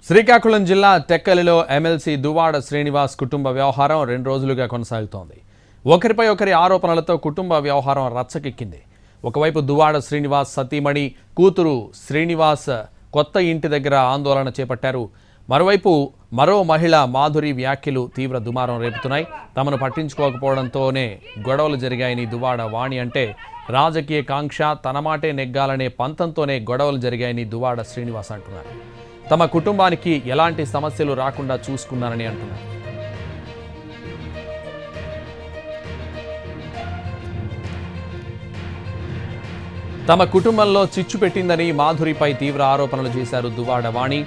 శ్రీకాకుళం జిల్లా టెక్కలిలో ఎమ్మెల్సీ దువ్వాడ శ్రీనివాస్ కుటుంబ వ్యవహారం 2 రోజులుగా కొనసాగుతోంది. ఒకరిపై ఒకరి ఆరోపణలతో కుటుంబ వ్యవహారం రచ్చకెక్కింది. ఒకవైపు దువ్వాడ శ్రీనివాస్ సతీమణి కూతురు శ్రీనివాస్ కొత్త ఇంటి దగ్గర ఆందోళన చేపట్టారు. మరోవైపు మరో మహిళ మాధురి వ్యాఖ్యలు తీవ్ర దుమారం రేపుతున్నాయి. తమను పట్టించుకోకపోవడంతోనే గొడవలు జరిగాయని దువ్వాడ వాణి అంటే రాజకీయ కాంక్ష తన మాటే నెగ్గాలనే పంతంతోనే గొడవలు జరిగాయని దువ్వాడ శ్రీనివాస్ అంటున్నారు. తమ కుటుంబానికి ఎలాంటి సమస్యలు రాకుండా చూసుకున్నారని అంటున్నారు. తమ కుటుంబంలో చిచ్చు పెట్టిందని మాధురిపై తీవ్ర ఆరోపణలు చేశారు దువ్వాడ వాణి.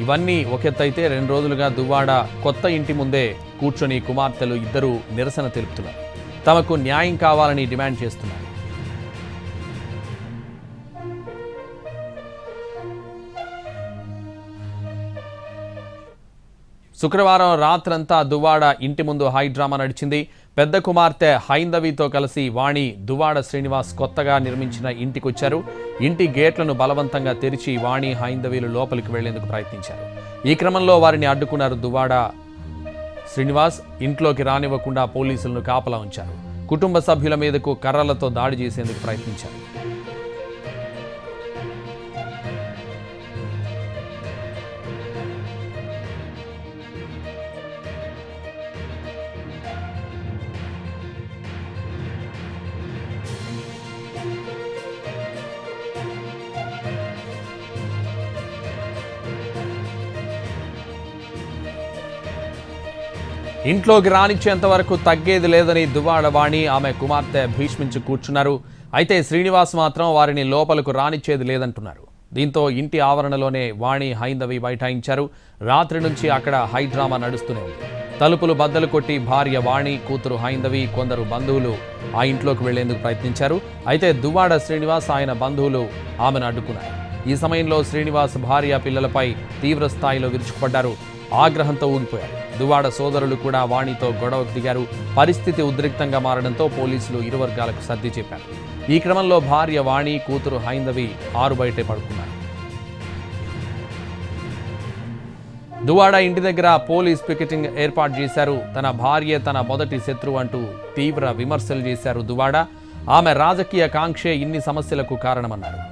ఇవన్నీ ఒకెత్తైతే 2 రోజులుగా దువ్వాడ కొత్త ఇంటి ముందే కూర్చొని కుమార్తెలు ఇద్దరూ నిరసన తెలుపుతున్నారు. తమకు న్యాయం కావాలని డిమాండ్ చేస్తున్నారు. శుక్రవారం రాత్రంతా దువ్వాడ ఇంటి ముందు హై డ్రామా నడిచింది. పెద్ద కుమార్తె హైందవితో కలిసి వాణి దువ్వాడ శ్రీనివాస్ కొత్తగా నిర్మించిన ఇంటికొచ్చారు. ఇంటి గేట్లను బలవంతంగా తెరిచి వాణి హైందవిలు లోపలికి వెళ్లేందుకు ప్రయత్నించారు. ఈ క్రమంలో వారిని అడ్డుకున్నారు దువ్వాడ శ్రీనివాస్. ఇంట్లోకి రానివ్వకుండా పోలీసులను కాపలా ఉంచారు. కుటుంబ సభ్యుల మీదకు కర్రలతో దాడి చేసేందుకు ప్రయత్నించారు. ఇంట్లోకి రానిచ్చేంత వరకు తగ్గేది లేదని దువ్వాడ వాణి ఆమె కుమార్తె భీష్మించి కూర్చున్నారు. అయితే శ్రీనివాస్ మాత్రం వారిని లోపలకు రానిచ్చేది లేదంటున్నారు. దీంతో ఇంటి ఆవరణలోనే వాణి హైందవి బైఠాయించారు. రాత్రి నుంచి అక్కడ హై డ్రామా నడుస్తూనే ఉంది. తలుపులు బద్దలు కొట్టి భార్య వాణి, కూతురు హైందవి, కొందరు బంధువులు ఆ ఇంట్లోకి వెళ్లేందుకు ప్రయత్నించారు. అయితే దువ్వాడ శ్రీనివాస్ ఆయన బంధువులు ఆమెను అడ్డుకున్నారు. ఈ సమయంలో శ్రీనివాస్ భార్య పిల్లలపై తీవ్ర స్థాయిలో విరుచుకుపడ్డారు. ఆగ్రహంతో ఊగిపోయారు. దువ్వాడ సోదరులు కూడా వాణితో గొడవకు దిగారు. పరిస్థితి ఉద్రిక్తంగా మారడంతో పోలీసులు ఇరు వర్గాలకు సర్ది చెప్పారు. ఈ క్రమంలో భార్య వాణి, కూతురు హైందవి ఆరు బయటే పడుకున్నారు. దువ్వాడ ఇంటి దగ్గర పోలీస్ పికెటింగ్ ఏర్పాటు చేశారు. తన భార్య తన మొదటి శత్రువు అంటూ తీవ్ర విమర్శలు చేశారు దువ్వాడ. ఆమె రాజకీయ కాంక్షే ఇన్ని సమస్యలకు కారణమన్నారు.